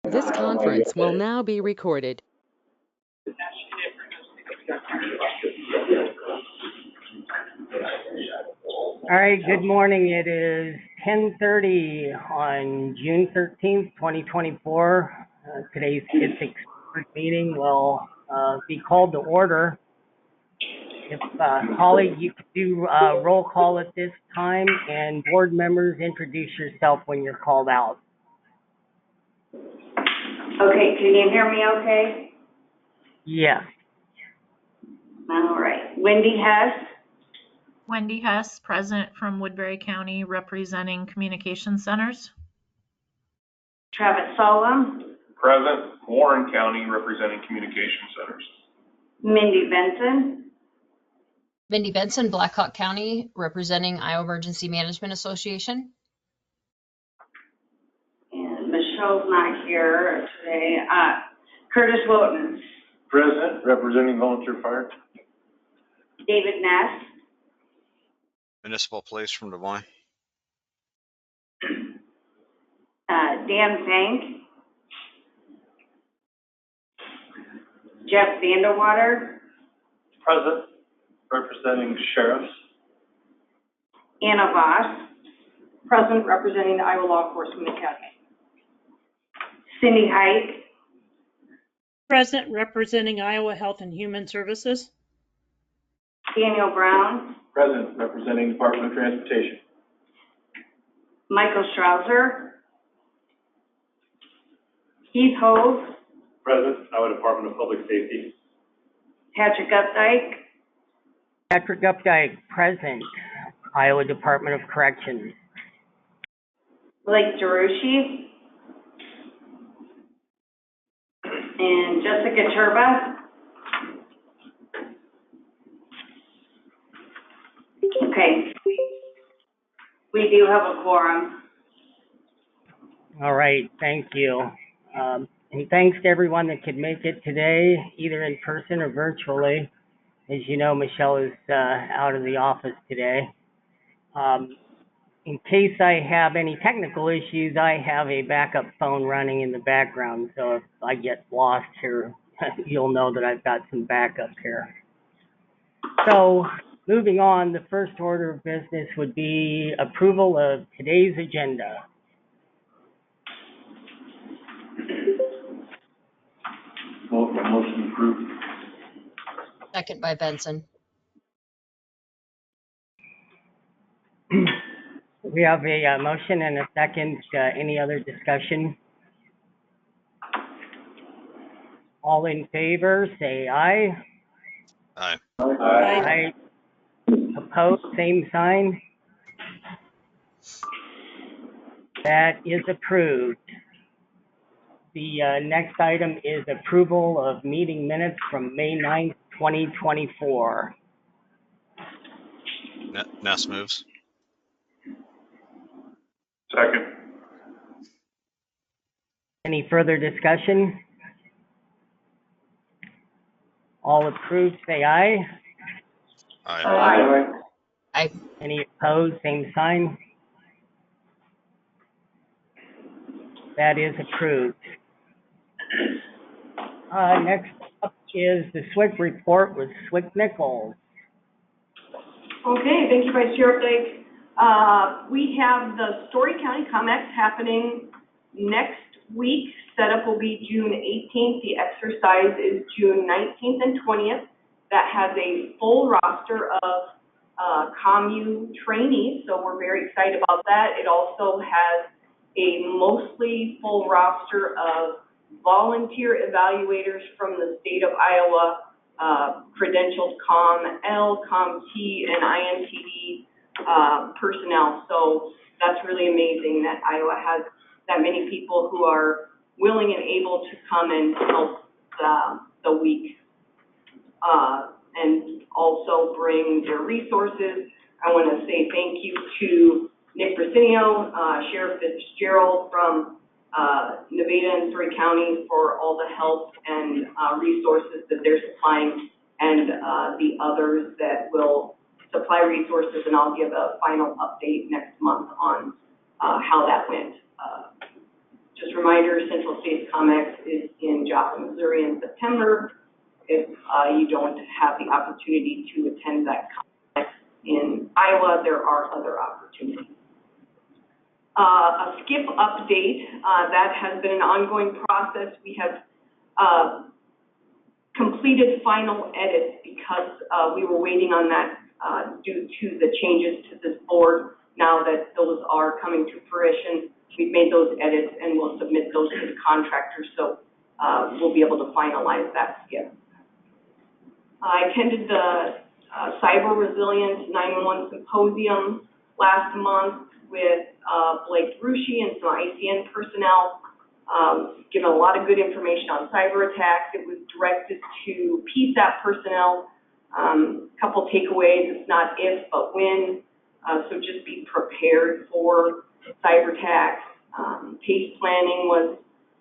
This conference will now be recorded. All right, good morning. It is 10:30 on June 13th, 2024. Today's Isicsb meeting will be called to order. If Holly, you could do roll call at this time, and board members, introduce yourself when you're called out. Okay, can you hear me okay? Yes. All right. Wendy Hess, Wendy Hess, present from Woodbury County, representing Communication Centers. Travis Solom, Present, Warren County, representing Communication Centers. Mindy Benson, Mindy Benson, Blackhawk County, representing Iowa Emergency Management Association. and Michelle's not here today. Curtis Wooten, Present, representing Volunteer Fire. David Ness, Municipal Police from Des Moines. Dan Zank, Jeff Vanderwater, Present, representing Sheriffs. Anna Voss, Present, representing the Iowa Law Enforcement Academy. Cindy Height, Present, representing Iowa Health and Human Services. Daniel Brown, Present, representing Department of Transportation. Michael Strauser, Keith Hove, Present, Iowa Department of Public Safety. Patrick Updike, Patrick Updike, present, Iowa Department of Corrections. Blake Derucci, and Jessica Turba. Okay. We do have a quorum. All right, thank you. And thanks to everyone that could make it today, either in person or virtually. As you know, Michelle is out of the office today. In case I have any technical issues, I have a backup phone running in the background, so if I get lost here, you'll know that I've got some backup here. So, moving on, the first order of business would be approval of today's agenda. Motion approved. Second by Benson. We have a motion and a second. Any other discussion? All in favor, say aye. Aye. Aye. Opposed, same sign. That is approved. The next item is approval of meeting minutes from May 9th, 2024. Ness moves. Second. Any further discussion? All approved, say aye. Aye. Aye. Any opposed, same sign. That is approved. Next up is the SWIC report with SWIC Nichols. Okay, thank you, Vice Chair Updike. We have the Story County COMEX happening next week. Setup will be June 18th. The exercise is June 19th and 20th. That has a full roster of COMU trainees, so we're very excited about that. It also has a mostly full roster of volunteer evaluators from the state of Iowa, credentialed COM-L, COM-T, and IMTD personnel. So that's really amazing that Iowa has that many people who are willing and able to come and help the week. And also bring their resources. I want to say thank you to Nick Brasinio, Sheriff Fitzgerald from Nevada and Story County for all the help and resources that they're supplying, and the others that will supply resources, and I'll give a final update next month on how that went. Just a reminder, Central States COMEX is in Joplin, Missouri in September. If you don't have the opportunity to attend that COMEX in Iowa, there are other opportunities. A skip update, that has been an ongoing process. We have completed final edits because we were waiting on that due to the changes to this board. Now that those are coming to fruition, we've made those edits and we'll submit those to the contractors, so we'll be able to finalize that skip. I attended the Cyber Resilience 911 Symposium last month with Blake Rushi and some ICN personnel, given a lot of good information on cyber attacks. It was directed to PSAP personnel. A couple takeaways, it's not if, but when. So just be prepared for cyber attacks. Case planning was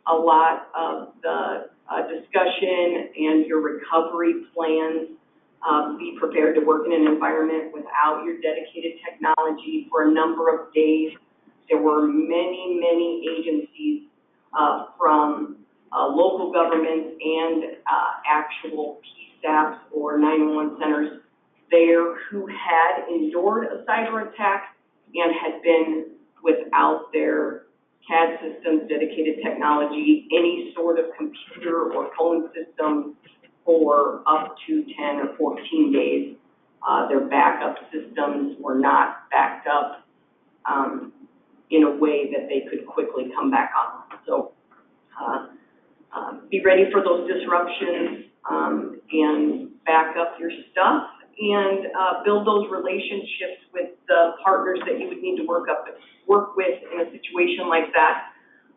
a lot of the discussion, and your recovery plans. Be prepared to work in an environment without your dedicated technology for a number of days. There were many, many agencies from local governments and actual PSAPs or 911 centers there who had endured a cyber attack and had been without their CAD systems, dedicated technology, any sort of computer or phone system for up to 10 or 14 days. Their backup systems were not backed up in a way that they could quickly come back on. So be ready for those disruptions and back up your stuff and build those relationships with the partners that you would need to work with in a situation like that.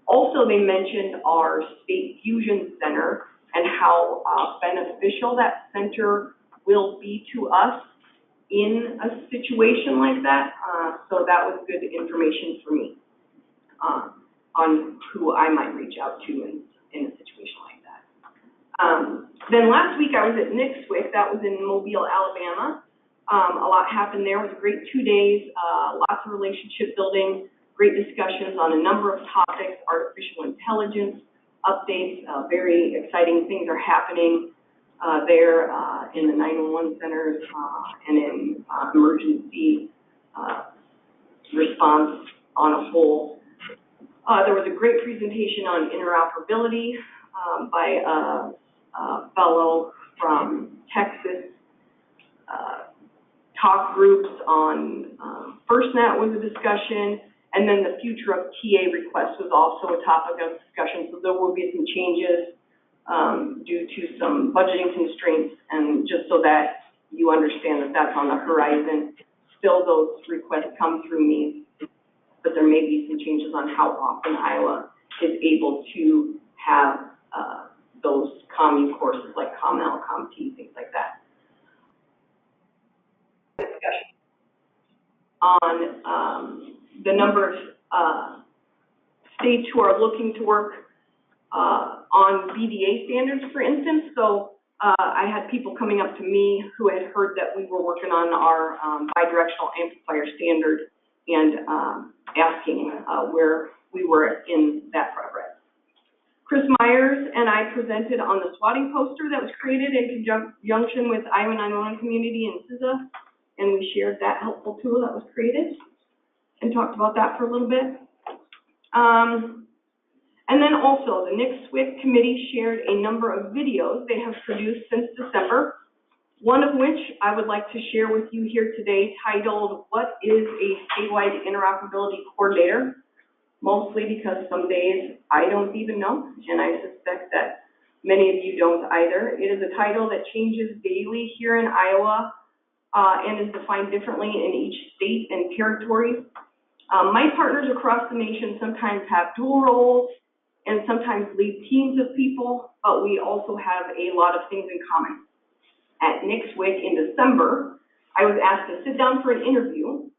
Also, they mentioned our State Fusion Center and how beneficial that center will be to us in a situation like that. So that was good information for me on who I might reach out to in a situation like that. Then last week I was at Isicsb, that was in Mobile, Alabama. A lot happened there. It was a great 2 days, lots of relationship building, great discussions on a number of topics, artificial intelligence updates, very exciting things are happening there in the 911 centers and in emergency response on a whole. There was a great presentation on interoperability by a fellow from Texas. Talk groups on FirstNet was a discussion, and then the future of TA requests was also a topic of discussion. So there will be some changes due to some budgeting constraints, and just so that you understand that that's on the horizon. Still, those requests come through me, but there may be some changes on how often Iowa is able to have those commune courses like ComL, ComT, things like that. Discussion on the number of states who are looking to work on BDA standards, for instance. So I had people coming up to me who had heard that we were working on our bidirectional amplifier standard and asking where we were in that progress. Chris Myers and I presented on the swatting poster that was created in conjunction with Iowa 911 community and CISA, and we shared that helpful tool that was created and talked about that for a little bit. And then also the Isicsb committee shared a number of videos they have produced since December, one of which I would like to share with you here today, titled, "What is a Statewide Interoperability Coordinator?" Mostly because some days I don't even know, and I suspect that many of you don't either. It is a title that changes daily here in Iowa and is defined differently in each state and territory. My partners across the nation sometimes have dual roles and sometimes lead teams of people, but we also have a lot of things in common. At Isicsb in December, I was asked to sit down for an interview.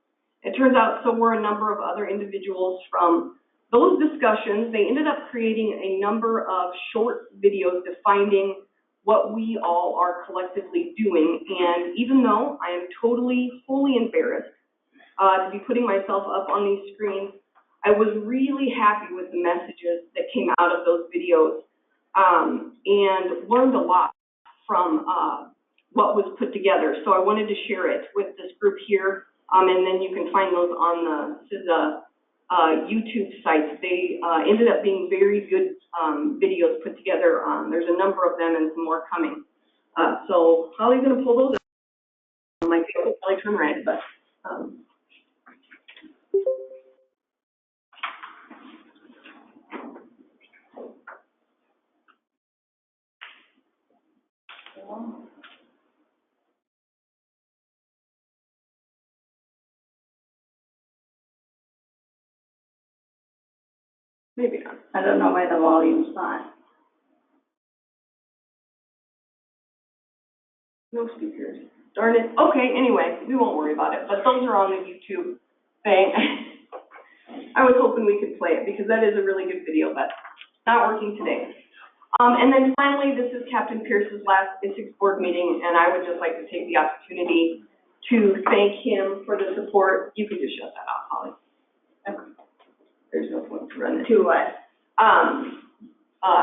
It turns out so were a number of other individuals from those discussions. They ended up creating a number of short videos defining what we all are collectively doing. And even though I am fully embarrassed to be putting myself up on these screens, I was really happy with the messages that came out of those videos, and learned a lot from what was put together. So I wanted to share it with this group here, and then you can find those on the YouTube sites. They ended up being very good videos put together. There's a number of them and some more coming. So Holly's going to pull those up. My face will probably turn red, but maybe not. I don't know why the volume's not. No speakers. Darn it. Okay, anyway, we won't worry about it. But those are on the YouTube thing. I was hoping we could play it because that is a really good video, but not working today. And then finally, this is Captain Pierce's last Isicsb board meeting, and I would just like to take the opportunity to thank him for the support. You could just shut that off, Holly. There's no point to run this. To what?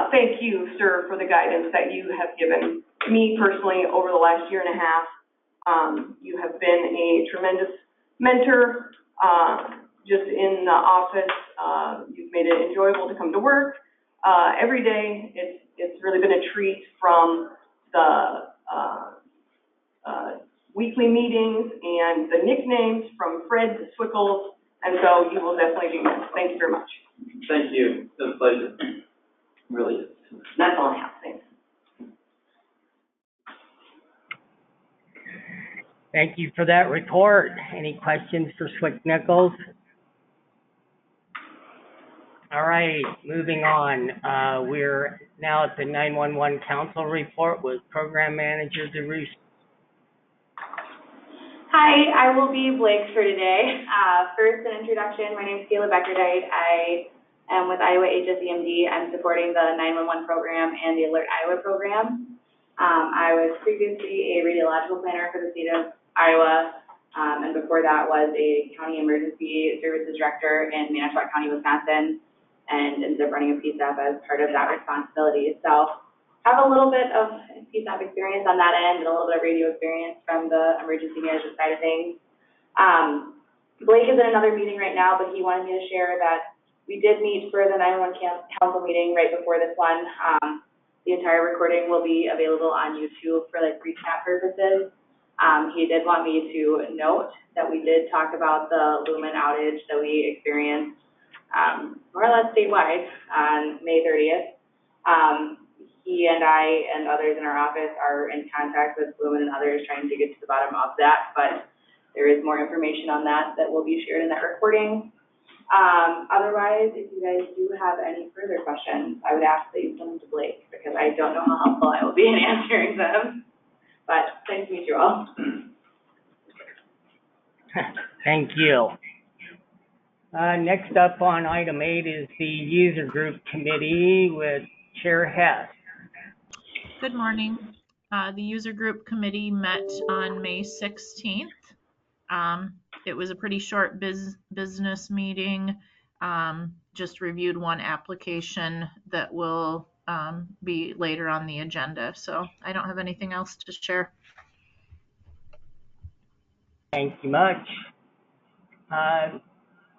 Thank you, sir, for the guidance that you have given me personally over the last year and a half. You have been a tremendous mentor, just in the office. You've made it enjoyable to come to work. Every day, it's really been a treat, from the weekly meetings and the nicknames from Fred to Swickles, and so you will definitely be missed. Thank you very much. Thank you. It's a pleasure. Really is. That's all I have. Thanks. Thank you for that report. Any questions for Swick Nichols? All right, moving on. We're now at the 911 Council report with Program Manager DeRusse. Hi, I will be Blake for today. First, an introduction. My name is Kayla Beckerdite. I am with Iowa HSEMD. I'm supporting the 911 program and the Alert Iowa program. I was previously a radiological planner for the state of Iowa, and before that was a county emergency services director in Manitowoc County, Wisconsin, and ended up running a PSAP as part of that responsibility. So have a little bit of PSAP experience on that end and a little bit of radio experience from the emergency management side of things. Blake is in another meeting right now, but he wanted me to share that we did meet for the 911 council meeting right before this one. The entire recording will be available on YouTube for like recap purposes. He did want me to note that we did talk about the Lumen outage that we experienced more or less statewide on May 30th. He and I and others in our office are in contact with Lumen and others trying to get to the bottom of that, but there is more information on that that will be shared in that recording. Otherwise, if you guys do have any further questions, I would ask that you send them to Blake, because I don't know how helpful I will be in answering them. But nice to meet you all. Thank you. Next up on item 8 is the User Group Committee with Chair Hess. Good morning. The user group committee met on May 16th. It was a pretty short business meeting. Just reviewed one application that will be later on the agenda. So I don't have anything else to share. Thank you much.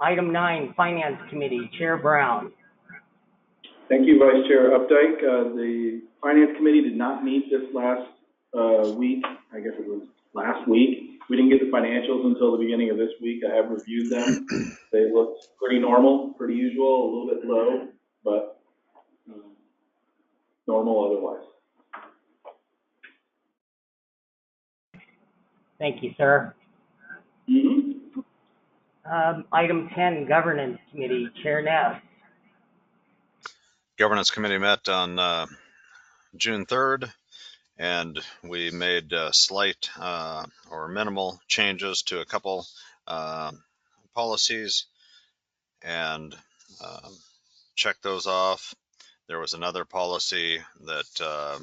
Item 9, Finance Committee, Chair Brown. Thank you, Vice Chair Updike. The Finance Committee did not meet this last week. I guess it was last week. We didn't get the financials until the beginning of this week. I have reviewed them. They looked pretty normal, pretty usual, a little bit low, but normal otherwise. Thank you, sir. Item 10, Governance Committee, Chair Ness. Governance Committee met on June 3rd, and we made slight or minimal changes to a couple policies and checked those off. There was another policy that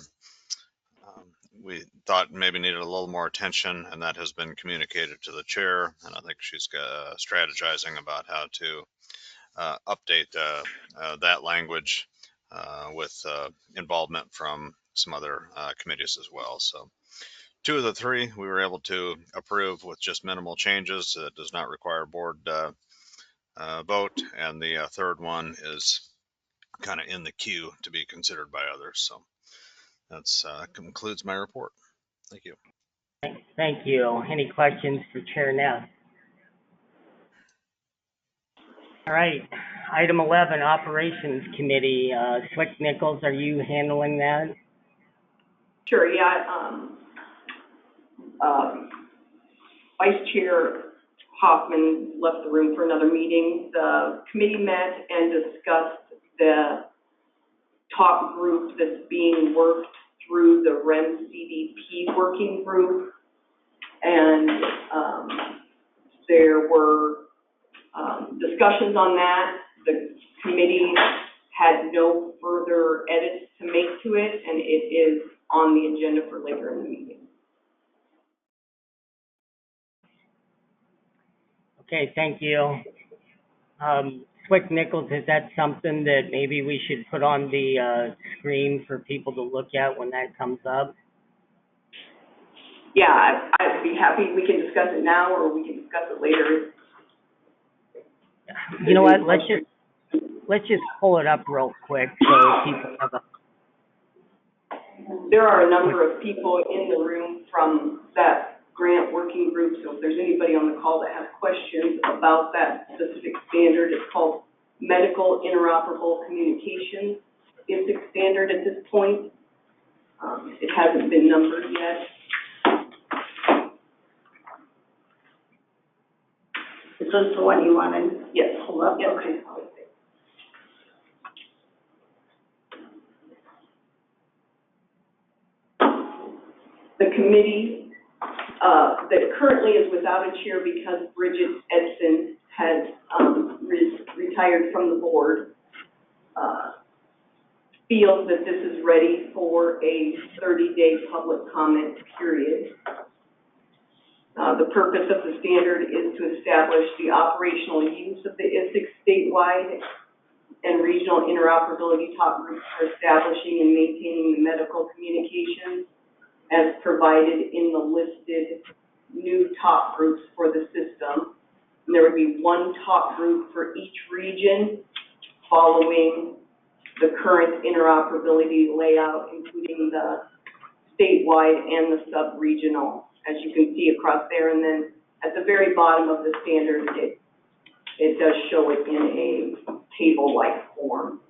we thought maybe needed a little more attention, and that has been communicated to the chair, and I think she's strategizing about how to update that language with involvement from some other committees as well. So 2 of the 3 we were able to approve with just minimal changes. It does not require board vote, and the 3rd one is kind of in the queue to be considered by others. So that's concludes my report. Thank you. Thank you. Any questions for Chair Ness? All right. Item 11, Operations Committee. Swick Nichols, are you handling that? Sure, yeah. Vice Chair Hoffman left the room for another meeting. The committee met and discussed the top group that's being worked through the REM CDP working group. And there were discussions on that. The committee had no further edits to make to it, and it is on the agenda for later in the meeting. Okay, thank you. Swick Nichols, is that something that maybe we should put on the screen for people to look at when that comes up? Yeah, I'd be happy. We can discuss it now, or we can discuss it later. You know what? Let's just pull it up real quick so people have a. There are a number of people in the room from that grant working group, so if there's anybody on the call that has questions about that specific standard, it's called Medical Interoperable Communications. Isicsb standard at this point. It hasn't been numbered yet. Is this the one you want to Yes. pull up? Yes. Okay. The committee that currently is without a chair because Bridget Edson has retired from the board feels that this is ready for a 30-day public comment period. The purpose of the standard is to establish the operational use of the Isicsb statewide and regional interoperability top groups for establishing and maintaining the medical communications as provided in the listed new top groups for the system. And there would be one top group for each region following the current interoperability layout, including the statewide and the sub-regional, as you can see across there. And then at the very bottom of the standard, it does show it in a table-like form.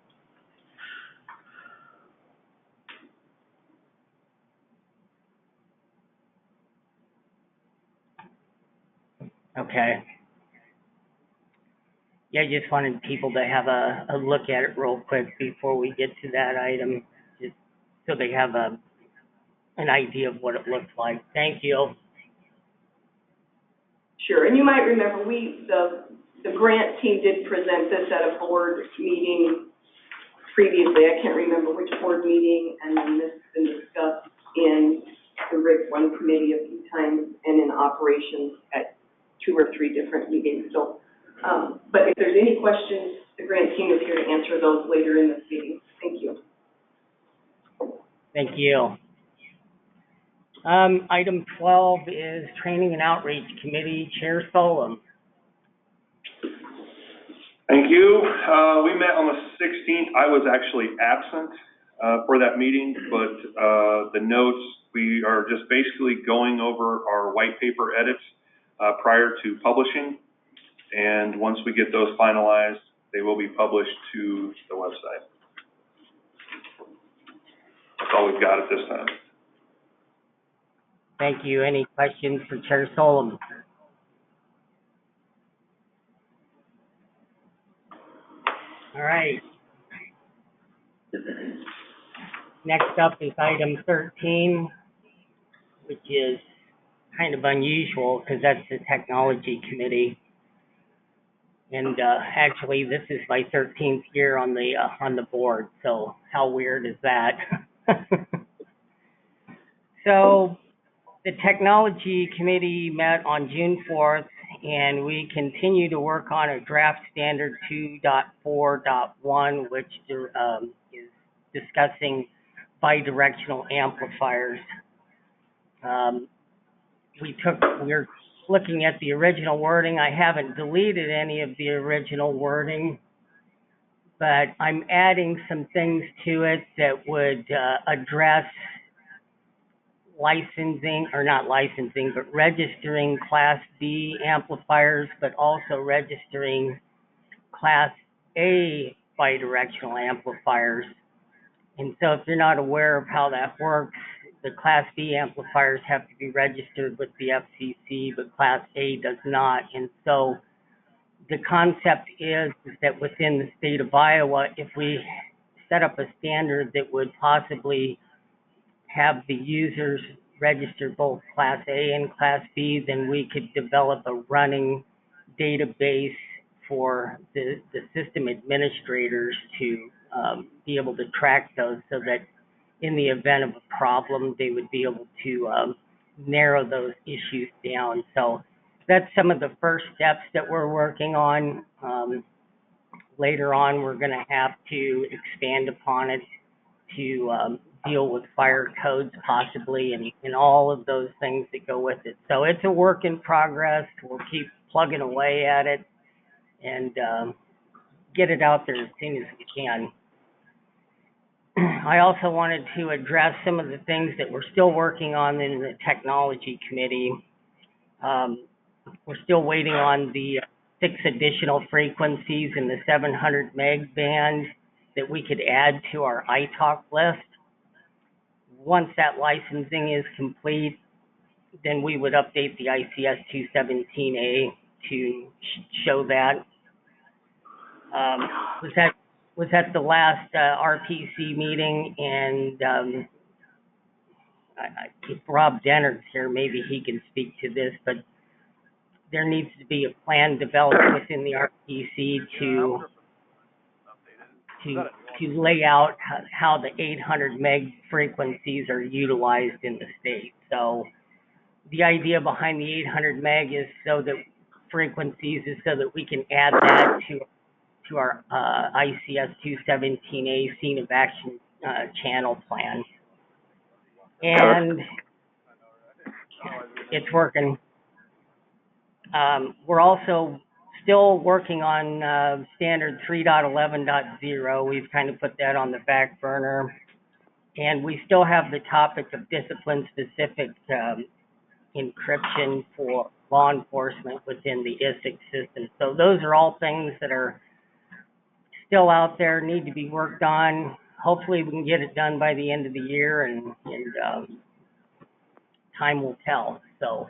Okay. Yeah, I just wanted people to have a look at it real quick before we get to that item, just so they have an idea of what it looks like. Thank you. Sure, and you might remember the grant team did present this at a board meeting previously. I can't remember which board meeting, and then this has been discussed in the RIC 1 committee a few times and in operations at 2 or 3 different meetings. So, but if there's any questions, the grant team is here to answer those later in this meeting. Thank you. Thank you. Item 12 is Training and Outreach Committee, Chair Solom. Thank you. We met on the 16th. I was actually absent for that meeting, but the notes, we are just basically going over our white paper edits prior to publishing. And once we get those finalized, they will be published to the website. That's all we've got at this time. Thank you. Any questions for Chair Solom? All right. Next up is item 13, which is kind of unusual because that's the Technology Committee. And actually, this is my 13th year on the board, so how weird is that? So the Technology Committee met on June 4th and we continue to work on a draft standard 2.4.1, which is discussing bidirectional amplifiers. We're looking at the original wording. I haven't deleted any of the original wording, but I'm adding some things to it that would address licensing, or not licensing, but registering Class B amplifiers, but also registering Class A bidirectional amplifiers. And so if you're not aware of how that works, the Class B amplifiers have to be registered with the FCC, but Class A does not. And so the concept is that within the state of Iowa, if we set up a standard that would possibly have the users register both Class A and Class B, then we could develop a running database for the system administrators to be able to track those, so that in the event of a problem, they would be able to narrow those issues down. So that's some of the first steps that we're working on. Later on, we're going to have to expand upon it to deal with fire codes possibly, and all of those things that go with it. So it's a work in progress. We'll keep plugging away at it and get it out there as soon as we can. I also wanted to address some of the things that we're still working on in the technology committee. We're still waiting on the 6 additional frequencies in the 700 meg band that we could add to our iTalk list. Once that licensing is complete, then we would update the ICS 217A to show that. Was at the last RPC meeting, and if Rob Denner's here, maybe he can speak to this, but there needs to be a plan developed within the RPC to lay out how the 800 meg frequencies are utilized in the state. So the idea behind the 800 meg is so that we can add that to our ICS 217A scene of action channel plan. And it's working. We're also still working on standard 3.11.0. We've kind of put that on the back burner. And we still have the topic of discipline-specific encryption for law enforcement within the Isicsb system. So those are all things that are still out there, need to be worked on. Hopefully we can get it done by the end of the year, and time will tell. So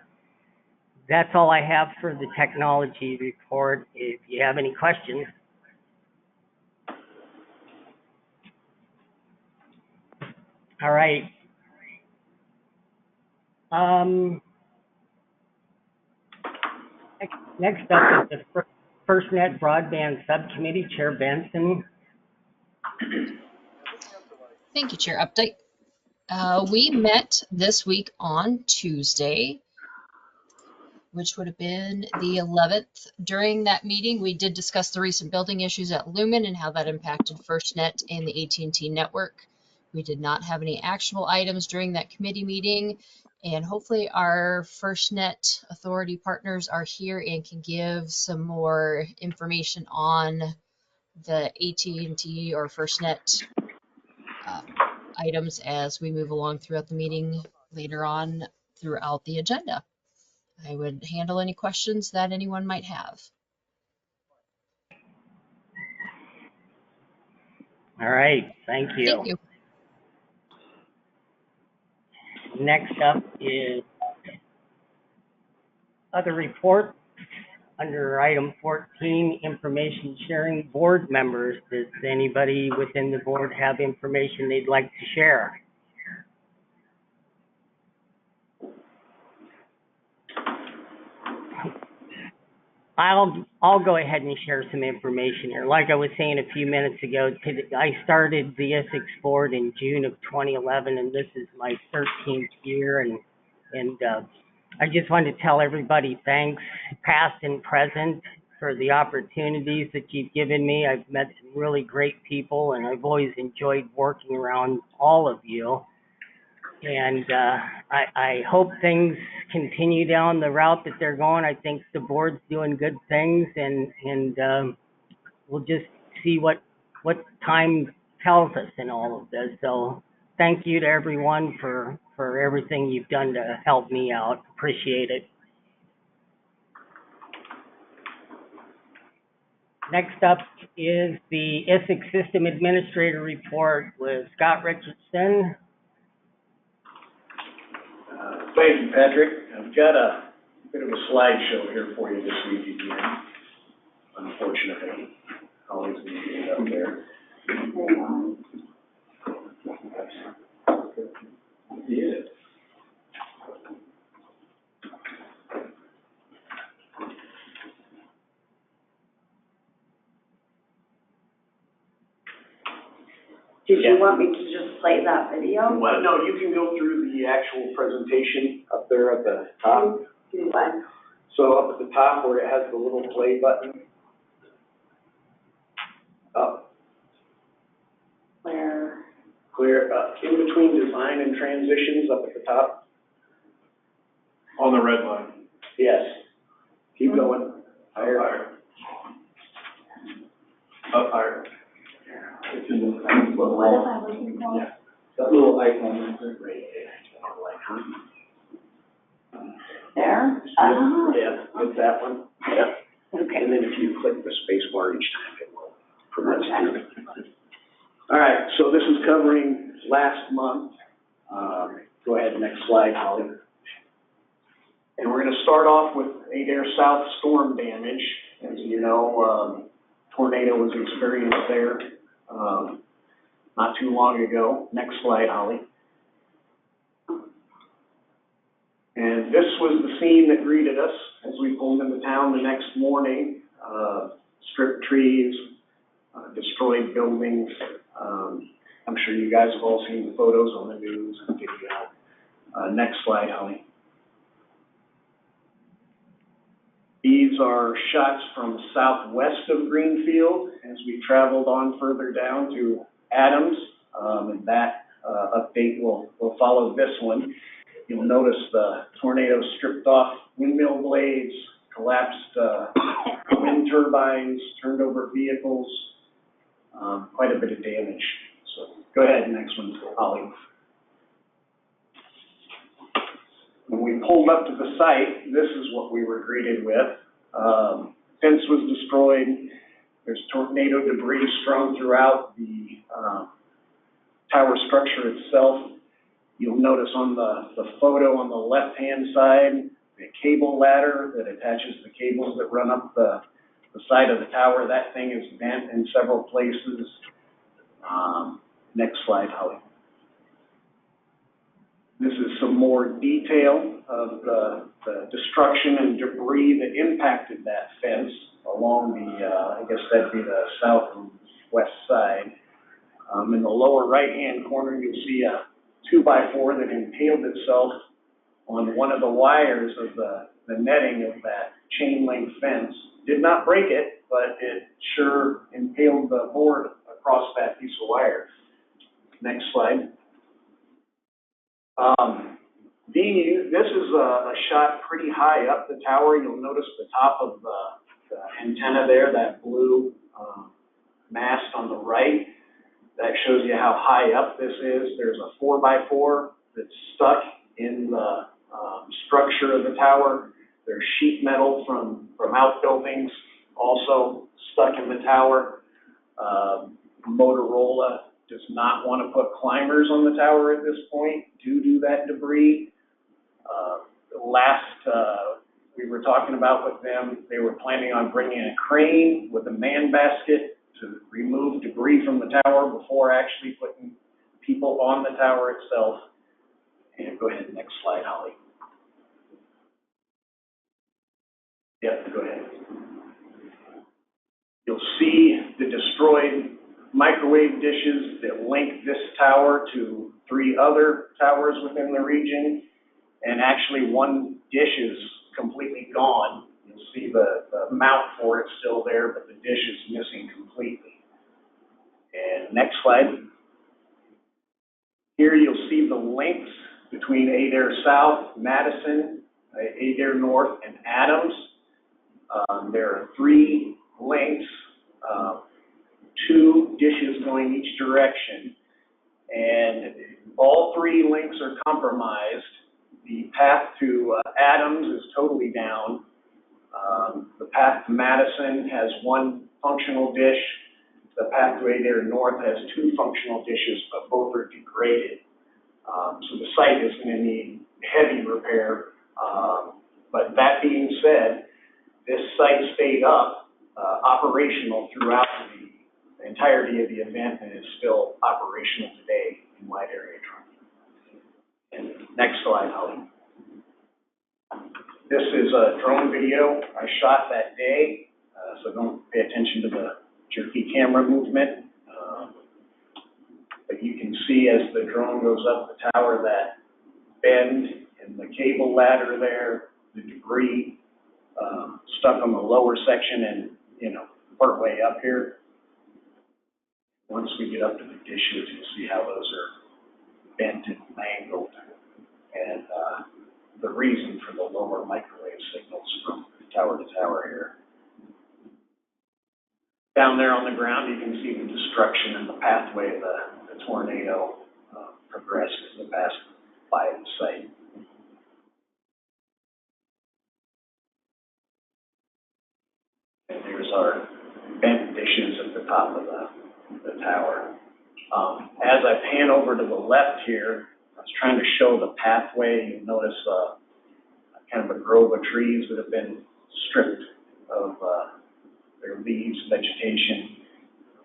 that's all I have for the technology report. If you have any questions. All right. Next up is the FirstNet Broadband Subcommittee, Chair Benson. Thank you, Chair Updike. We met this week on Tuesday, which would have been the 11th. During that meeting, we did discuss the recent building issues at Lumen and how that impacted FirstNet and the AT&T network. We did not have any actionable items during that committee meeting, and hopefully our FirstNet authority partners are here and can give some more information on the AT&T or FirstNet items as we move along throughout the meeting later on throughout the agenda. I would handle any questions that anyone might have. All right, thank you. Thank you. Next up is other report under item 14, information sharing board members. Does anybody within the board have information they'd like to share? I'll go ahead and share some information here. Like I was saying a few minutes ago, I started the Isicsb board in June of 2011, and this is my 13th year. And I just wanted to tell everybody thanks, past and present, for the opportunities that you've given me. I've met some really great people, and I've always enjoyed working around all of you. And I hope things continue down the route that they're going. I think the board's doing good things, and we'll just see what time tells us in all of this. So thank you to everyone for everything you've done to help me out. Appreciate it. Next up is the Isicsb System Administrator Report with Scott Richardson. Thank you, Patrick. I've got a bit of a slideshow here for you this week again. Unfortunately, always need to get it up there. Yeah. Did you want me to just play that video? Well, no, you can go through the actual presentation up there at the top. Do what? So up at the top where it has the little play button. Up. Where? Clear, in between design and transitions up at the top. On the red line. Yes. Keep going. Higher. Up higher. It's in the little, What am I looking for? yeah, that little icon right there. There? Oh. Yeah, it's that one. Yeah. Okay. And then if you click the space bar each time, it will progress through. All right, so this is covering last month. Go ahead, next slide, Holly. And we're going to start off with Adair South storm damage. As you know, tornado was experienced there not too long ago. Next slide, Holly. And this was the scene that greeted us as we pulled into town the next morning. Stripped trees, destroyed buildings. I'm sure you guys have all seen the photos on the news and video. Next slide, Holly. These are shots from southwest of Greenfield as we traveled on further down to Adams, and that update will follow this one. You'll notice the tornado stripped off windmill blades, collapsed wind turbines, turned over vehicles, quite a bit of damage. So go ahead, next one, Holly. When we pulled up to the site, this is what we were greeted with. Fence was destroyed. There's tornado debris strewn throughout the tower structure itself. You'll notice on the photo on the left-hand side, the cable ladder that attaches the cables that run up the side of the tower. That thing is bent in several places. Next slide, Holly. This is some more detail of the destruction and debris that impacted that fence along the, I guess that'd be the south and west side. In the lower right-hand corner, you'll see a 2x4 that impaled itself on one of the wires of the netting of that chain link fence. Did not break it, but it sure impaled the board across that piece of wire. Next slide. This is a shot pretty high up the tower. You'll notice the top of the antenna there, that blue mast on the right. That shows you how high up this is. There's a 4x4 that's stuck in the structure of the tower. There's sheet metal from outbuildings also stuck in the tower. Motorola does not want to put climbers on the tower at this point due to that debris. We were talking about with them, they were planning on bringing a crane with a man basket to remove debris from the tower before actually putting people on the tower itself. And go ahead, next slide, Holly. Yep, go ahead. You'll see the destroyed microwave dishes that link this tower to 3 other towers within the region. And actually one dish is completely gone. You'll see the mount for it still there, but the dish is missing completely. And next slide. Here you'll see the links between Adair South, Madison, Adair North, and Adams. There are 3 links, 2 dishes going each direction, and all 3 links are compromised. The path to Adams is totally down. The path to Madison has 1 functional dish. The path to Adair North has 2 functional dishes, but both are degraded. So the site is going to need heavy repair. But that being said, this site stayed up, operational throughout the entirety of the event and is still operational today in wide area training. And next slide, Holly. This is a drone video I shot that day, so don't pay attention to the jerky camera movement. But you can see as the drone goes up the tower, that bend in the cable ladder there, the debris stuck on the lower section and, part way up here. Once we get up to the dishes, you'll see how those are bent and mangled. And the reason for the lower microwave signals from tower to tower here. Down there on the ground, you can see the destruction and the pathway the tornado progressed as it passed by the site. And there's our bent dishes at the top of the tower. As I pan over to the left here, I was trying to show the pathway. You'll notice kind of a grove of trees that have been stripped of their leaves, vegetation,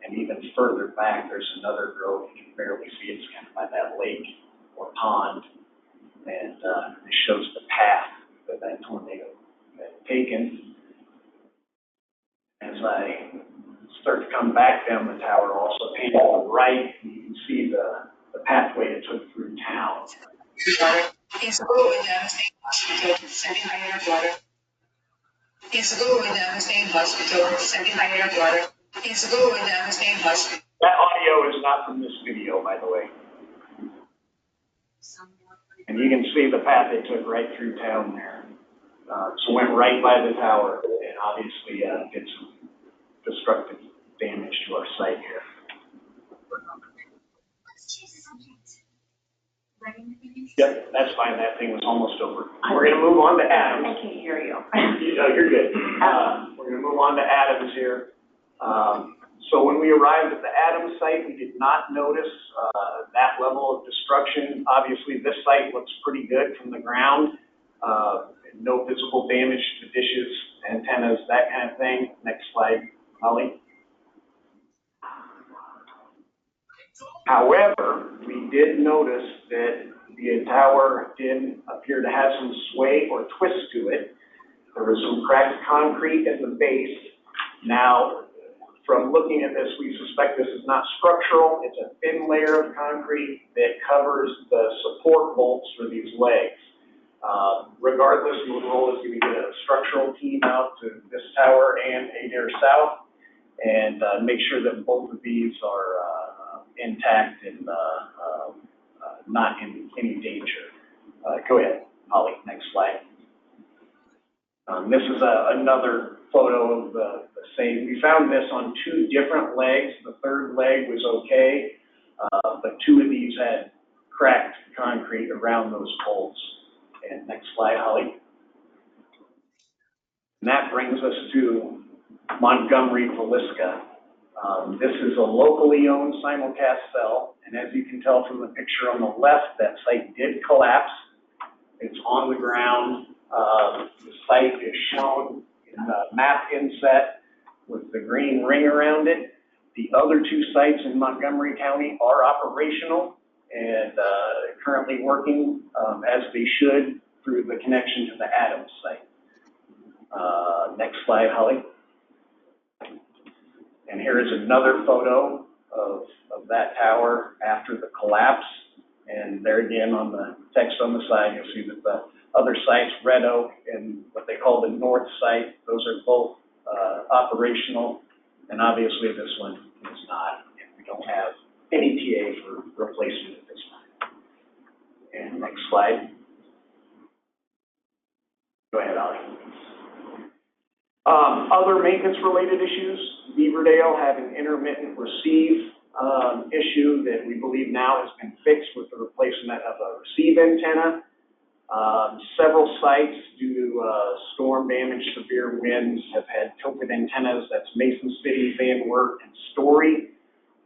and even further back, there's another grove you can barely see. It's kind of by that lake or pond, and it shows the path that tornado had taken. As I start to come back down the tower, also painted to the right, you can see the pathway it took through town. Isicsb sending higher water. Isicsb State Hospital sending higher water. Isicsb State Hospital. That audio is not from this video, by the way. And you can see the path it took right through town there. So went right by the tower and obviously did some destructive damage to our site here. Yep, that's fine. That thing was almost over. We're going to move on to Adams. I can't hear you. No, you're good. We're going to move on to Adams here. So when we arrived at the Adams site, we did not notice that level of destruction. Obviously, this site looks pretty good from the ground. No visible damage to dishes, antennas, that kind of thing. Next slide, Holly. However, we did notice that the tower did appear to have some sway or twist to it. There was some cracked concrete at the base. Now, from looking at this, we suspect this is not structural. It's a thin layer of concrete that covers the support bolts for these legs. Regardless, Motorola is going to get a structural team out to this tower and Adair South and make sure that both of these are intact and not in any danger. Go ahead, Holly, next slide. This is another photo of the same. We found this on 2 different legs. The third leg was okay, but 2 of these had cracked concrete around those bolts. And next slide, Holly. And that brings us to Montgomery, Villisca. This is a locally owned simulcast cell, and as you can tell from the picture on the left, that site did collapse. It's on the ground. The site is shown in the map inset with the green ring around it. The other 2 sites in Montgomery County are operational and currently working as they should through the connection to the Adams site. Next slide, Holly. And here is another photo of that tower after the collapse. And there again, on the text on the side, you'll see that the other sites, Red Oak and what they call the North site, those are both operational. And obviously this one is not. And we don't have any TA for replacement at this time. And next slide. Go ahead, Ollie. Other maintenance-related issues, Beaverdale had an intermittent receive issue that we believe now has been fixed with the replacement of a receive antenna. Several sites, due to storm damage, severe winds, have had tilted antennas. That's Mason City, Van Wert, and Story.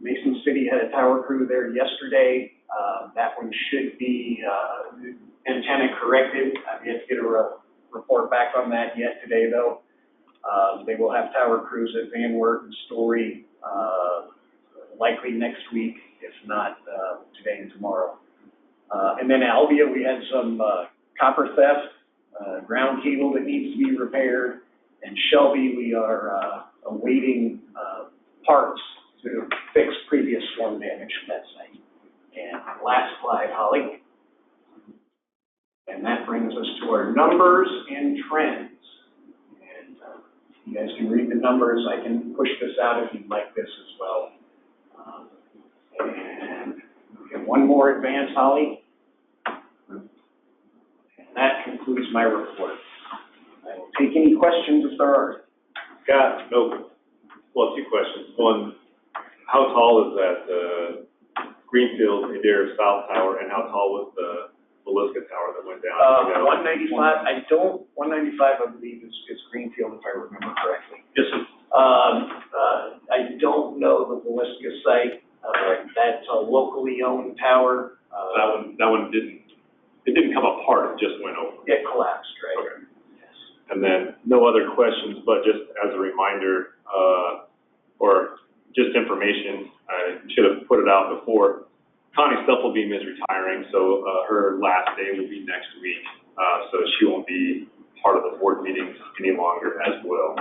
Mason City had a tower crew there yesterday. That one should be antenna corrected. I've yet to get a report back on that yet today, though. They will have tower crews at Van Wert and Story likely next week, if not today and tomorrow. And then Albia, we had some copper theft, ground cable that needs to be repaired. And Shelby, we are awaiting parts to fix previous storm damage from that site. And last slide, Holly. And that brings us to our numbers and trends. And you guys can read the numbers. I can push this out if you'd like this as well. And we have one more advance, Holly. And that concludes my report. I will take any questions if there are. Scott, no. Well, two questions. One, how tall is that Greenfield Adair South Tower, and how tall was the Villisca Tower that went down? 195. 195, I believe, is Greenfield, if I remember correctly. Yes, sir. I don't know the Villisca site. That's a locally owned tower. That one didn't come apart. It just went over. It collapsed, right? Okay. Yes. And then no other questions, but just as a reminder, or just information, I should have put it out before. Connie Stufflebeam is retiring, so her last day will be next week. So she won't be part of the board meetings any longer as well.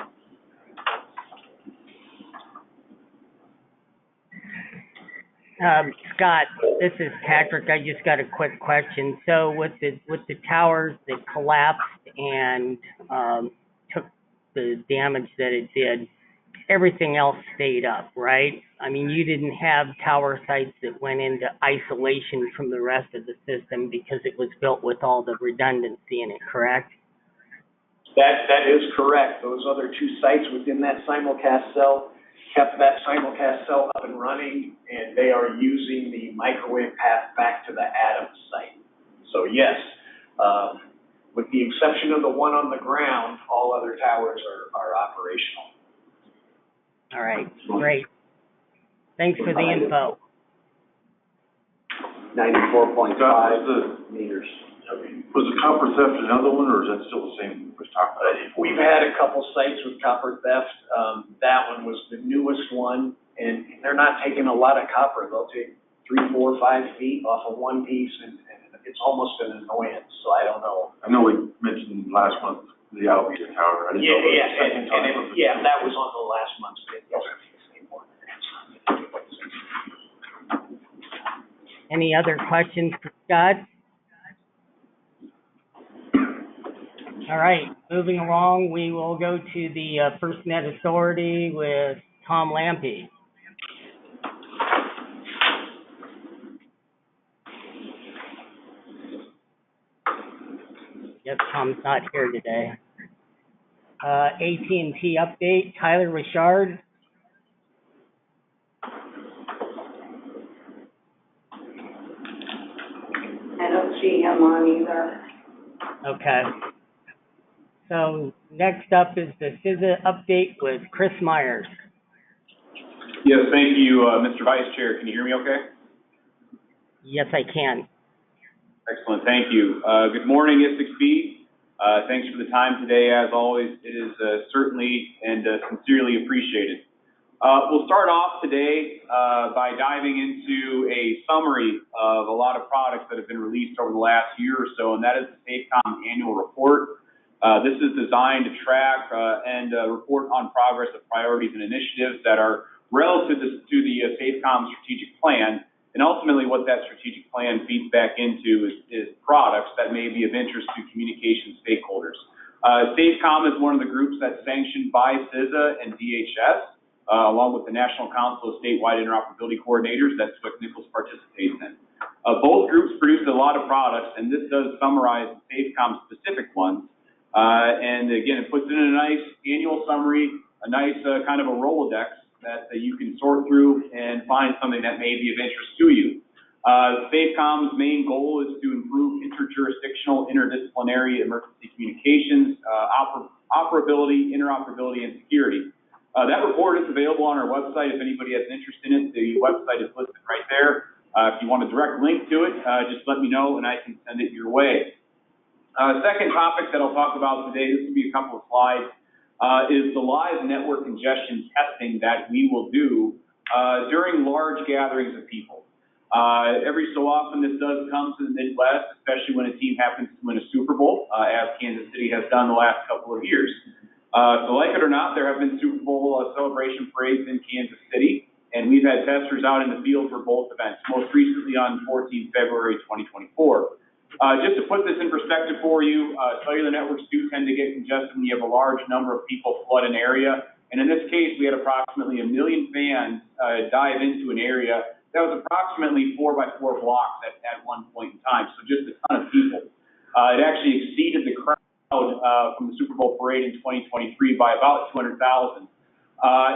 Scott, this is Patrick. I just got a quick question. So with the towers that collapsed and took the damage that it did, everything else stayed up, right? I mean, you didn't have tower sites that went into isolation from the rest of the system because it was built with all the redundancy in it, correct? That is correct. Those other two sites within that simulcast cell kept that simulcast cell up and running, and they are using the microwave path back to the Adams site. So yes, with the exception of the one on the ground, all other towers are operational. All right, great. Thanks for the info. 94.5 meters. Was the copper theft another one, or is that still the same we talked about? We've had a couple sites with copper theft. That one was the newest one, and they're not taking a lot of copper. They'll take 3, 4, 5 feet off of one piece, and it's almost an annoyance, so I don't know. I know we mentioned last month the Albia Tower. Yeah, that was on the last month's bid. Any other questions for Scott? All right, moving along, we will go to the FirstNet Authority with Tom Lampe. Yep, Tom's not here today. AT&T update, Tyler Richard. I don't see him on either. Okay. So next up is the CISA update with Chris Myers. Yes, thank you, Mr. Vice Chair. Can you hear me okay? Yes, I can. Excellent, thank you. Good morning, Isicsb. Thanks for the time today. As always, it is certainly and sincerely appreciated. We'll start off today by diving into a summary of a lot of products that have been released over the last year or so, and that is the SAFECOM annual report. This is designed to track and report on progress of priorities and initiatives that are relative to the SAFECOM strategic plan And ultimately what that strategic plan feeds back into is products that may be of interest to communication stakeholders. SAFECOM is one of the groups that's sanctioned by CISA and DHS, along with the National Council of Statewide Interoperability Coordinators that Swick-Nichols participates in. Both groups produce a lot of products, and this does summarize the SAFECOM specific ones. And again, it puts it in a nice annual summary, a nice kind of a Rolodex that you can sort through and find something that may be of interest to you. SAFECOM's main goal is to improve interjurisdictional, interdisciplinary emergency communications, operability, interoperability, and security. That report is available on our website if anybody has interest in it. The website is listed right there. If you want a direct link to it, just let me know and I can send it your way. Second topic that I'll talk about today, this will be a couple of slides, is the live network congestion testing that we will do during large gatherings of people. Every so often this does come to the Midwest, especially when a team happens to win a Super Bowl, as Kansas City has done the last couple of years. So like it or not, there have been Super Bowl celebration parades in Kansas City, and we've had testers out in the field for both events, most recently on 14 February 2024. Just to put this in perspective for you, cellular networks do tend to get congested when you have a large number of people flood an area. And in this case, we had approximately 1 million fans dive into an area that was approximately 4x4 blocks at one point in time. So just a ton of people. It actually exceeded the crowd from the Super Bowl parade in 2023 by about 200,000.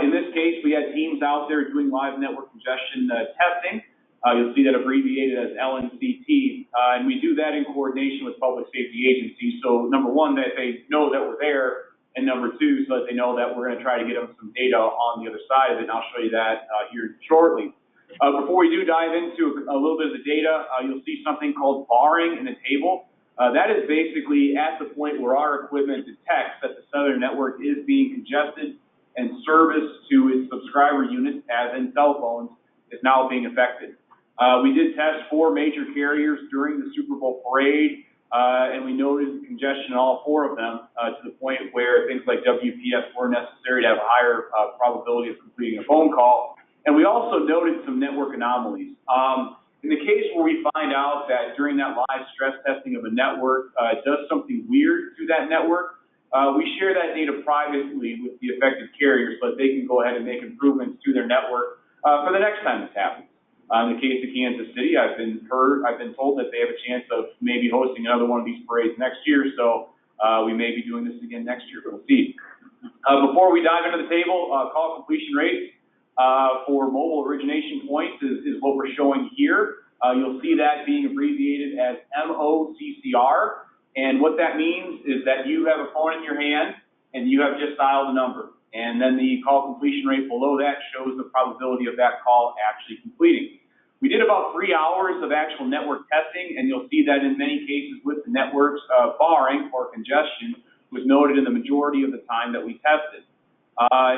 In this case, we had teams out there doing live network congestion testing. You'll see that abbreviated as LNCT, and we do that in coordination with public safety agencies. So number one, that they know that we're there, and number two, so that they know that we're going to try to get them some data on the other side of it, and I'll show you that here shortly. Before we do dive into a little bit of the data, you'll see something called barring in the table. That is basically at the point where our equipment detects that the cellular network is being congested and service to its subscriber units, as in cell phones, is now being affected. We did test 4 major carriers during the Super Bowl parade, and we noted congestion in all 4 of them to the point where things like WPS were necessary to have a higher probability of completing a phone call. And we also noted some network anomalies. In the case where we find out that during that live stress testing of a network, it does something weird to that network, we share that data privately with the affected carriers so that they can go ahead and make improvements to their network for the next time this happens. In the case of Kansas City, I've been told that they have a chance of maybe hosting another one of these parades next year, so we may be doing this again next year, but we'll see. Before we dive into the table, call completion rates for mobile origination points is what we're showing here. You'll see that being abbreviated as MOCCR, and what that means is that you have a phone in your hand and you have just dialed a number. And then the call completion rate below that shows the probability of that call actually completing. We did about 3 hours of actual network testing, and you'll see that in many cases with the networks, barring or congestion was noted in the majority of the time that we tested.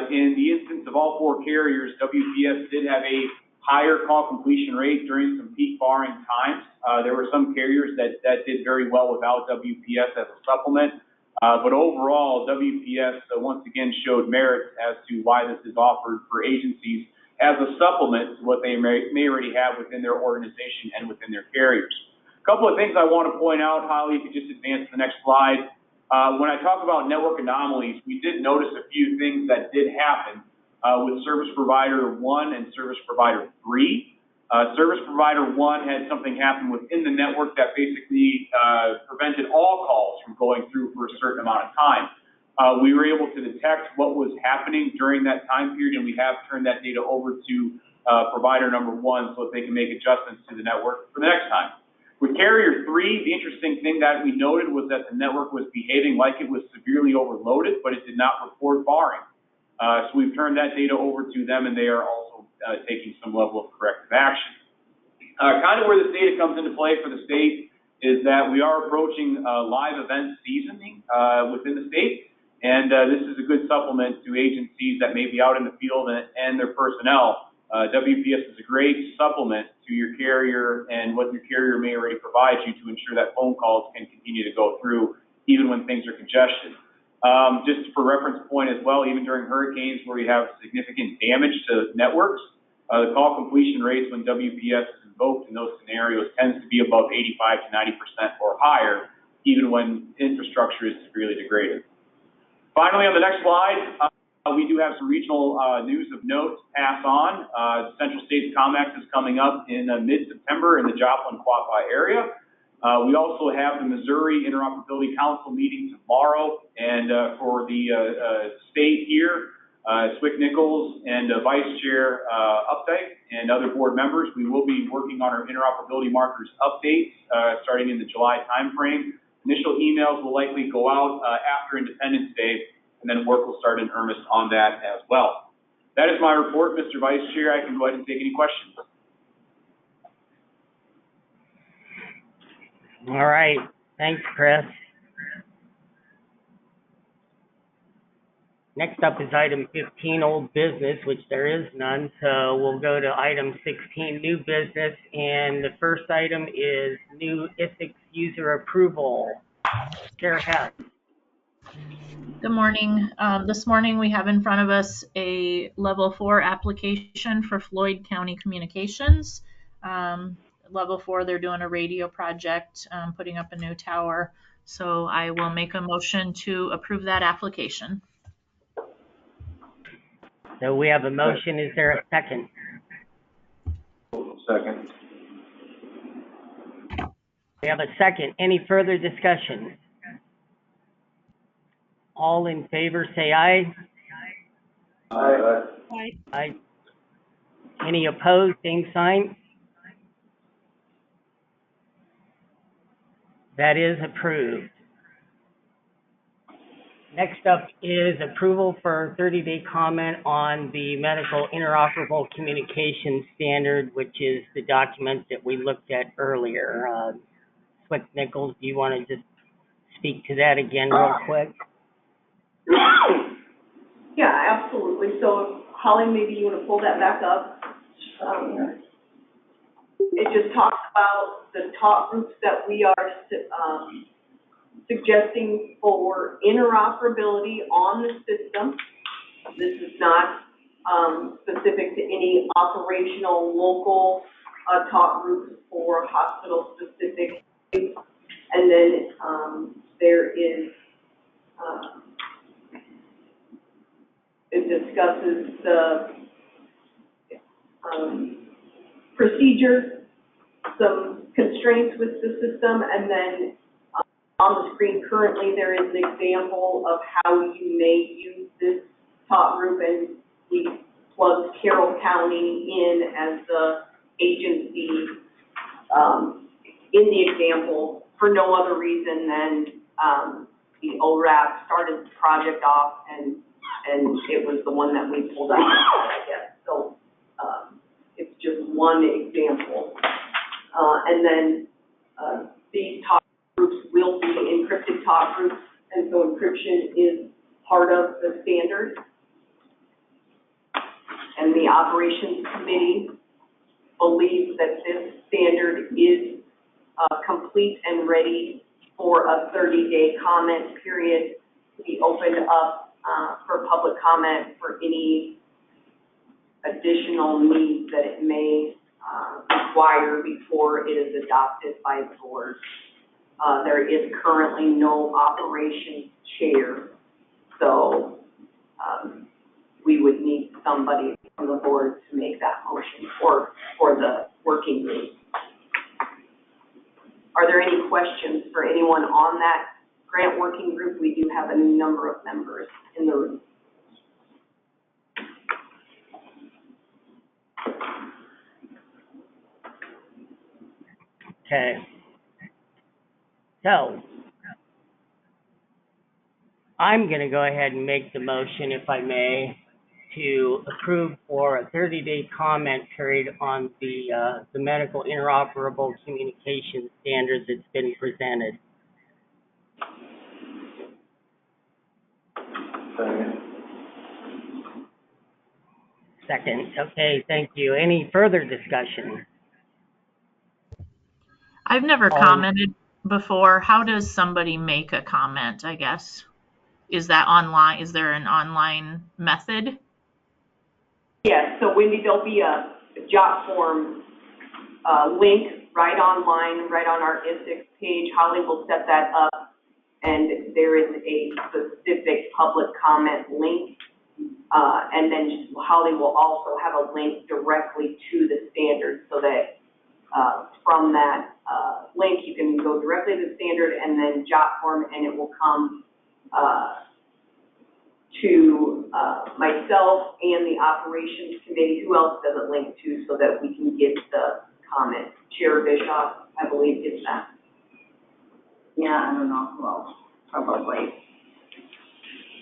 In the instance of all 4 carriers, WPS did have a higher call completion rate during some peak barring times. There were some carriers that did very well without WPS as a supplement. But overall, WPS once again showed merit as to why this is offered for agencies as a supplement to what they may already have within their organization and within their carriers. A couple of things I want to point out, Holly, if you just advance to the next slide. When I talk about network anomalies, we did notice a few things that did happen with Service Provider 1 and Service Provider 3. Service Provider 1 had something happen within the network that basically prevented all calls from going through for a certain amount of time. We were able to detect what was happening during that time period, and we have turned that data over to provider number 1 so that they can make adjustments to the network for the next time. With carrier 3, the interesting thing that we noted was that the network was behaving like it was severely overloaded, but it did not report barring. So we've turned that data over to them, and they are also taking some level of corrective action. Kind of where this data comes into play for the state is that we are approaching live event seasoning within the state, and this is a good supplement to agencies that may be out in the field and their personnel. WPS is a great supplement to your carrier and what your carrier may already provide you to ensure that phone calls can continue to go through even when things are congested. Just for reference point as well, even during hurricanes where we have significant damage to networks, the call completion rates when WPS is invoked in those scenarios tends to be above 85 to 90% or higher, even when infrastructure is severely degraded. Finally, on the next slide, we do have some regional news of note to pass on. Central States COMEX is coming up in mid-September in the Joplin-Quapaw area. We also have the Missouri Interoperability Council meeting tomorrow, and for the state here, Swick Nichols and Vice Chair Updike and other board members, we will be working on our interoperability markers updates starting in the July timeframe. Initial emails will likely go out after Independence Day, and then work will start in earnest on that as well. That is my report, Mr. Vice Chair. I can go ahead and take any questions. All right, thanks, Chris. Next up is item 15, old business, which there is none, so we'll go to item 16, new business, and the first item is new Isicsb user approval. Chair Hess. Good morning. This morning we have in front of us a level 4 application for Floyd County Communications. Level 4, they're doing a radio project, putting up a new tower. So I will make a motion to approve that application. So we have a motion. Is there a second? Second. We have a second. Any further discussion? All in favor, say aye. Aye. Aye. Aye. Any opposed, same sign. That is approved. Next up is approval for 30-day comment on the medical interoperable communication standard, which is the document that we looked at earlier. Swick Nichols, do you want to just speak to that again real quick? Yeah, absolutely. So Holly, maybe you want to pull that back up. It just talks about the talk groups that we are suggesting for interoperability on the system. This is not specific to any operational local talk groups or hospital specific. And then there is, it discusses the procedure, some constraints with the system, and then on the screen currently there is an example of how you may use this talk group, and we plugged Carroll County in as the agency in the example for no other reason than the ORAP started the project off and it was the one that we pulled out, I guess. So it's just one example. And then these talk groups will be encrypted talk groups, and so encryption is part of the standard. And the operations committee believes that this standard is complete and ready for a 30-day comment period to be opened up for public comment for any additional needs that it may require before it is adopted by the board. There is currently no operations chair, so we would need somebody from the board to make that motion for the working group. Are there any questions for anyone on that grant working group? We do have a number of members in the room. Okay. So I'm going to go ahead and make the motion, if I may, to approve for a 30-day comment period on the medical interoperable communication standard that's been presented. Second. Okay, thank you. Any further discussion? I've never commented before. How does somebody make a comment, I guess? Is that online? Is there an online method? Yes, so Wendy, there'll be a jot form link right online, right on our Isicsb page. Holly will set that up, and there is a specific public comment link. And then Holly will also have a link directly to the standard so that from that link you can go directly to the standard and then jot form, and it will come to myself and the operations committee. Who else does it link to so that we can get the comment? Chair Bischoff, I believe, gets that. Yeah, I don't know who else, probably.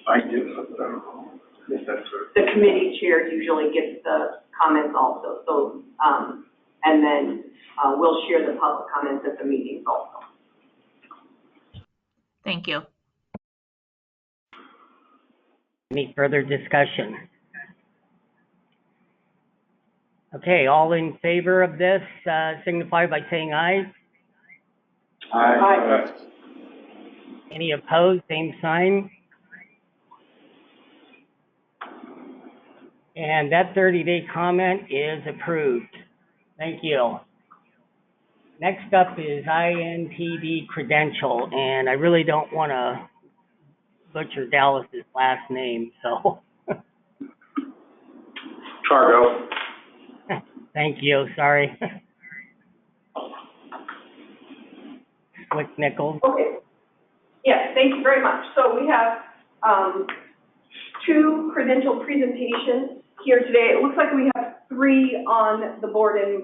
I do, but I don't know if that's The committee chair usually gets the comments also, so, and then we'll share the public comments at the meetings also. Thank you. Any further discussion? Okay, all in favor of this, signify by saying aye. Aye. Any opposed, same sign. And that 30-day comment is approved. Thank you. Next up is INTD credential, and I really don't want to butcher Dallas's last name, so. Cargo. Thank you, sorry. Slick Nichols. Okay. Yes, thank you very much. So we have two credential presentations here today. It looks like we have three on the board, and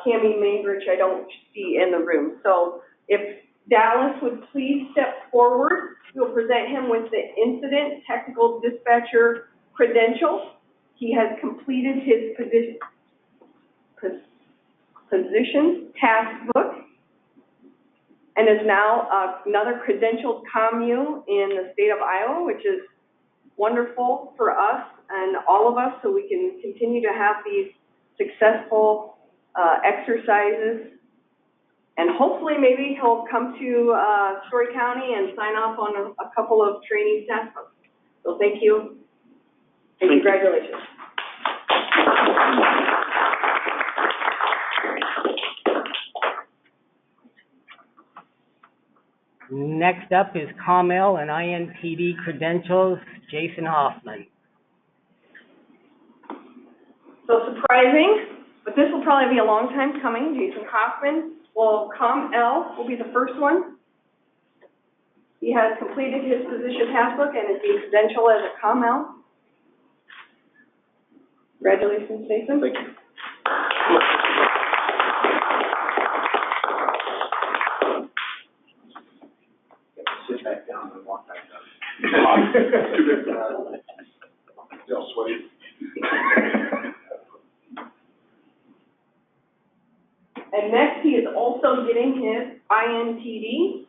Cammie Mainbridge I don't see in the room. So if Dallas would please step forward, we'll present him with the Incident Technical Dispatcher credential. He has completed his position task book and is now another credentialed commune in the state of Iowa, which is wonderful for us and all of us, so we can continue to have these successful exercises. And hopefully maybe he'll come to Story County and sign off on a couple of training task books. So thank you and congratulations. Next up is ComL and INTD credentials, Jason Hoffman. So surprising, but this will probably be a long time coming. Jason Hoffman ComL will be the first one. He has completed his position task book and is being credentialed as a ComL. Congratulations, Jason. Thank you. Sit back down and walk back up. Too big for that. Still sweaty. And next, he is also getting his INTD.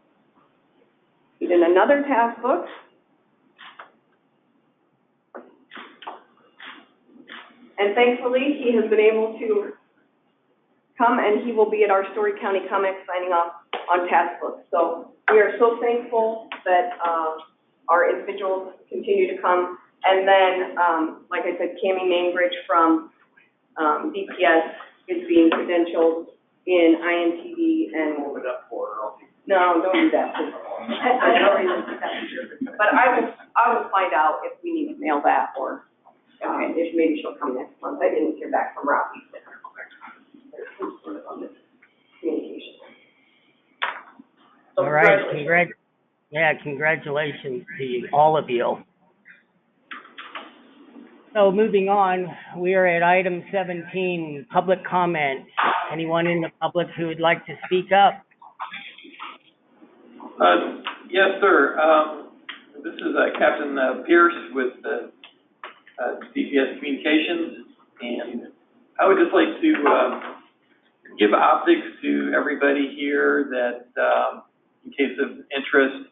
He did another task book. And thankfully, he has been able to come, and he will be at our Story County Comics signing off on task books. So we are so thankful that our individuals continue to come. And then, like I said, Cammie Mainbridge from DPS is being credentialed in INTD and. Move it up for her. No, don't do that, please. I already looked at that. But I will find out if we need to mail that, or if maybe she'll come next month. I didn't hear back from Robbie. There's some sort of communication. So All right, congratulations to you, all of you. So moving on, we are at item 17, public comment. Anyone in the public who would like to speak up? Yes, sir. This is Captain Pierce with DPS Communications, and I would just like to give optics to everybody here that, in case of interest,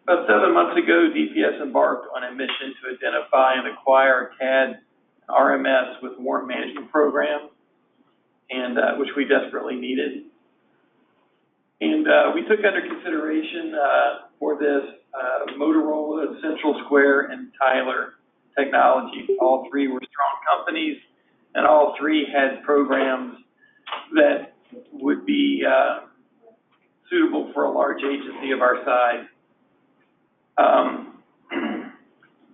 about 7 months ago, DPS embarked on a mission to identify and acquire a CAD RMS with warrant management program, and which we desperately needed. And we took under consideration for this Motorola, Central Square, and Tyler Technologies. All three were strong companies, and all three had programs that would be suitable for a large agency of our size.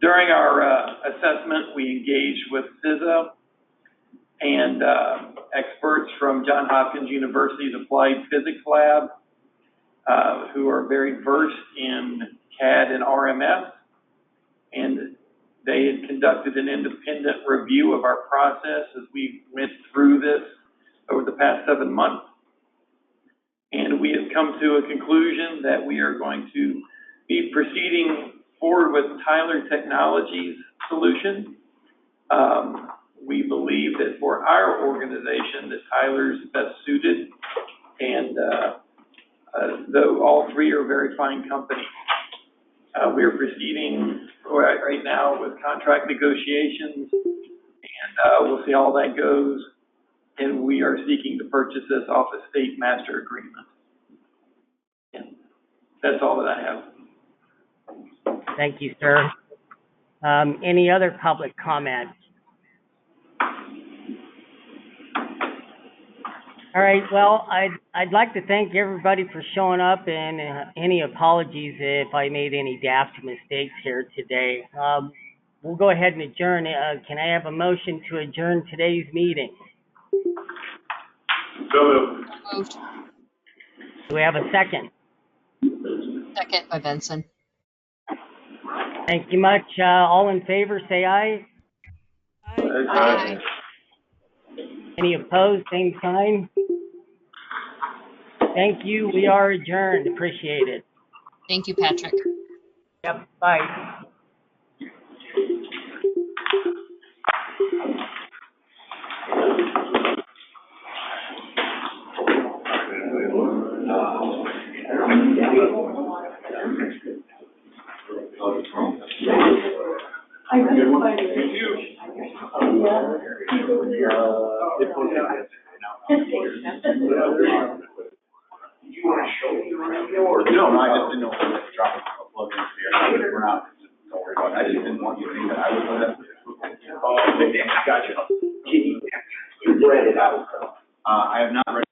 During our assessment, we engaged with CISA and experts from Johns Hopkins University's Applied Physics Lab, who are very versed in CAD and RMS, and they had conducted an independent review of our process as we went through this over the past 7 months. And we have come to a conclusion that we are going to be proceeding forward with Tyler Technologies solution. We believe that for our organization, that Tyler's best suited, and though all three are very fine companies. We are proceeding right now with contract negotiations, and we'll see how that goes. And we are seeking to purchase this off a state master agreement. And that's all that I have. Thank you, sir. Any other public comments? All right, well, I'd like to thank everybody for showing up, and any apologies if I made any daft mistakes here today. We'll go ahead and adjourn. Can I have a motion to adjourn today's meeting? So Moved. Do we have a second? Second by Benson. Thank you much. All in favor, say aye. Aye. Any opposed, same sign. Thank you. We are adjourned. Appreciate it. Thank you, Patrick. Yep, bye. No, I just didn't know if we were dropping a plug in here. We're not. Don't worry about it. I just didn't want you to think that I was. Oh, gotcha. You read it out. I have not read